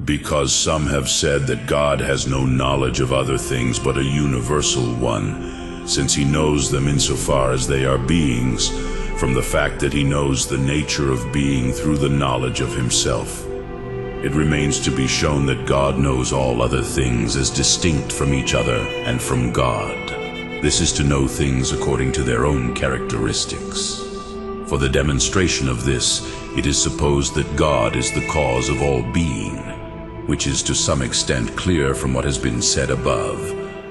Because some have said that God has no knowledge of other things but a universal one, since he knows them insofar as they are beings, from the fact that he knows the nature of being through the knowledge of himself. It remains to be shown that God knows all other things as distinct from each other and from God. This is to know things according to their own characteristics. For the demonstration of this, it is supposed that God is the cause of all being, which is to some extent clear from what has been said above,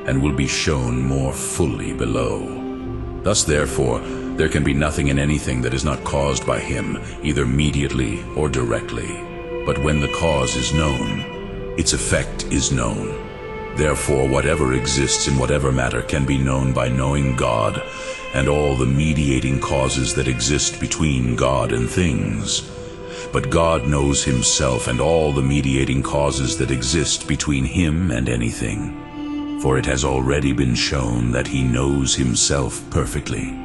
and will be shown more fully below. Thus, therefore, there can be nothing in anything that is not caused by him, either mediately or directly. But when the cause is known, its effect is known. Therefore, whatever exists in whatever matter can be known by knowing God, and all the mediating causes that exist between God and things. But God knows himself and all the mediating causes that exist between him and anything. For it has already been shown that he knows himself perfectly.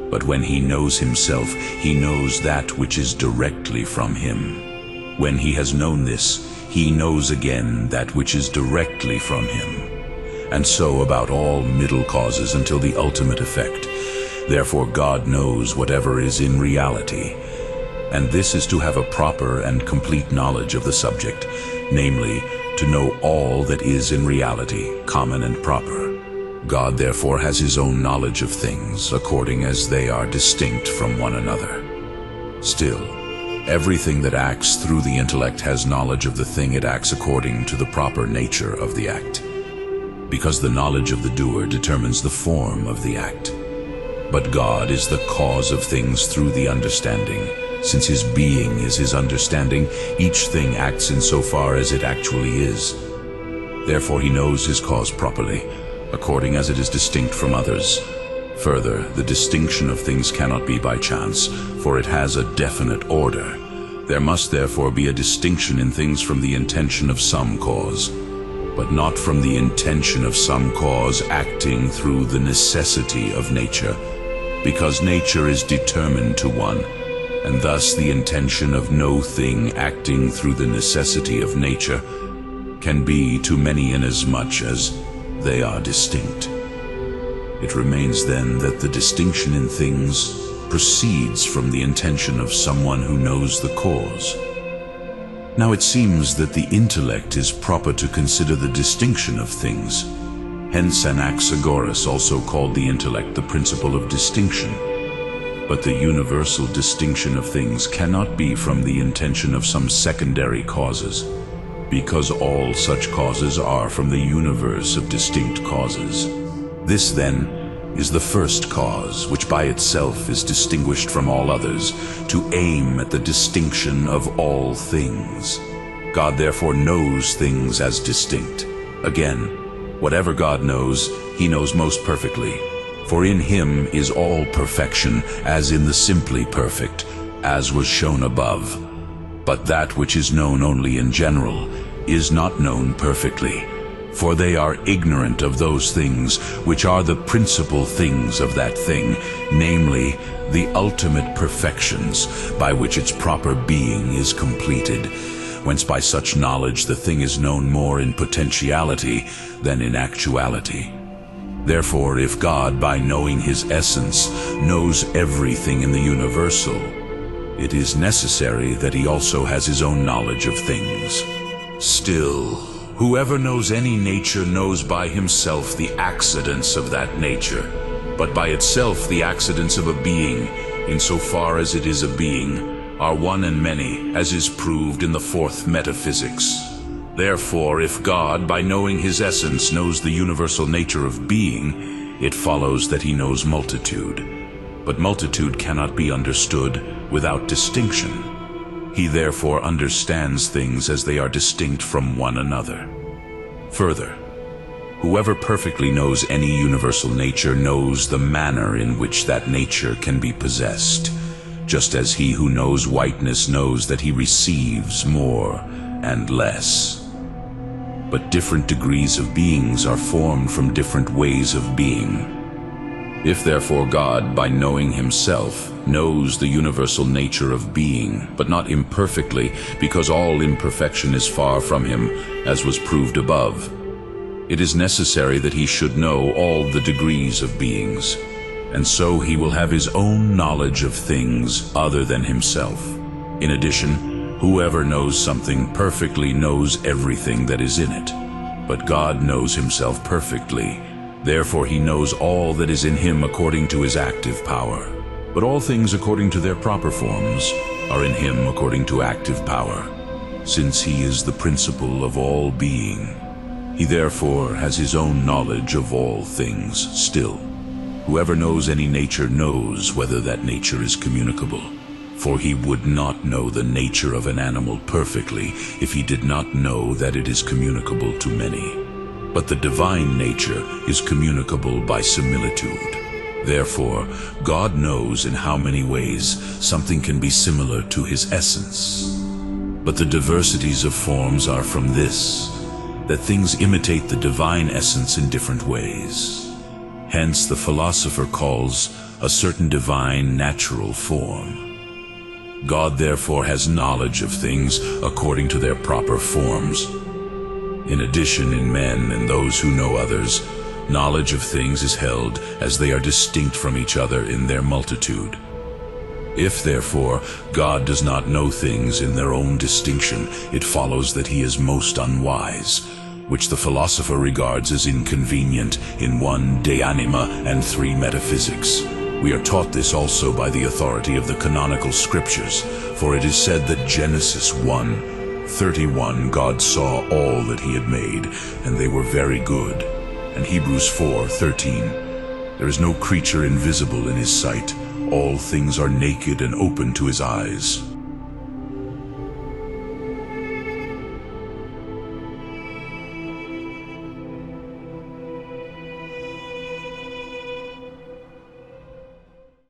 But when he knows himself, he knows that which is directly from him. When he has known this, he knows again that which is directly from him. And so about all middle causes until the ultimate effect. Therefore God knows whatever is in reality. And this is to have a proper and complete knowledge of the subject, namely, to know all that is in reality, common and proper. God therefore has his own knowledge of things, according as they are distinct from one another. Still, everything that acts through the intellect has knowledge of the thing it acts according to the proper nature of the act, because the knowledge of the doer determines the form of the act. But God is the cause of things through the understanding. Since his being is his understanding, each thing acts insofar as it actually is. Therefore he knows his cause properly, according as it is distinct from others. Further, the distinction of things cannot be by chance, for it has a definite order. There must therefore be a distinction in things from the intention of some cause, but not from the intention of some cause acting through the necessity of nature, because nature is determined to one, and thus the intention of no thing acting through the necessity of nature can be to many inasmuch as they are distinct. It remains then that the distinction in things proceeds from the intention of someone who knows the cause. Now it seems that the intellect is proper to consider the distinction of things. Hence Anaxagoras also called the intellect the principle of distinction. But the universal distinction of things cannot be from the intention of some secondary causes, because all such causes are from the universe of distinct causes. This, then, is the first cause, which by itself is distinguished from all others, to aim at the distinction of all things. God therefore knows things as distinct. Again, whatever God knows, he knows most perfectly. For in him is all perfection, as in the simply perfect, as was shown above. But that which is known only in general is not known perfectly, for they are ignorant of those things which are the principal things of that thing, namely, the ultimate perfections, by which its proper being is completed, whence by such knowledge the thing is known more in potentiality than in actuality. Therefore, if God, by knowing his essence, knows everything in the universal, it is necessary that he also has his own knowledge of things. Still, whoever knows any nature knows by himself the accidents of that nature, but by itself the accidents of a being, insofar as it is a being, are one and many, as is proved in the fourth metaphysics. Therefore, if God, by knowing his essence, knows the universal nature of being, it follows that he knows multitude. But multitude cannot be understood without distinction. He therefore understands things as they are distinct from one another. Further, whoever perfectly knows any universal nature knows the manner in which that nature can be possessed, just as he who knows whiteness knows that he receives more and less. But different degrees of beings are formed from different ways of being. If therefore God, by knowing himself, knows the universal nature of being, but not imperfectly, because all imperfection is far from him, as was proved above, it is necessary that he should know all the degrees of beings, and so he will have his own knowledge of things other than himself. In addition, whoever knows something perfectly knows everything that is in it. But God knows himself perfectly. Therefore he knows all that is in him according to his active power. But all things according to their proper forms are in him according to active power. Since he is the principle of all being, he therefore has his own knowledge of all things still. Whoever knows any nature knows whether that nature is communicable. For he would not know the nature of an animal perfectly if he did not know that it is communicable to many. But the divine nature is communicable by similitude. Therefore, God knows in how many ways something can be similar to his essence. But the diversities of forms are from this, that things imitate the divine essence in different ways. Hence the philosopher calls a certain divine natural form. God therefore has knowledge of things according to their proper forms. In addition, in men and those who know others, knowledge of things is held as they are distinct from each other in their multitude. If therefore God does not know things in their own distinction, it follows that he is most unwise, which the philosopher regards as inconvenient in one de anima and three metaphysics. We are taught this also by the authority of the canonical scriptures, for it is said that Genesis 1:31 God saw all that he had made, and they were very good. And Hebrews 4:13 there is no creature invisible in his sight, all things are naked and open to his eyes.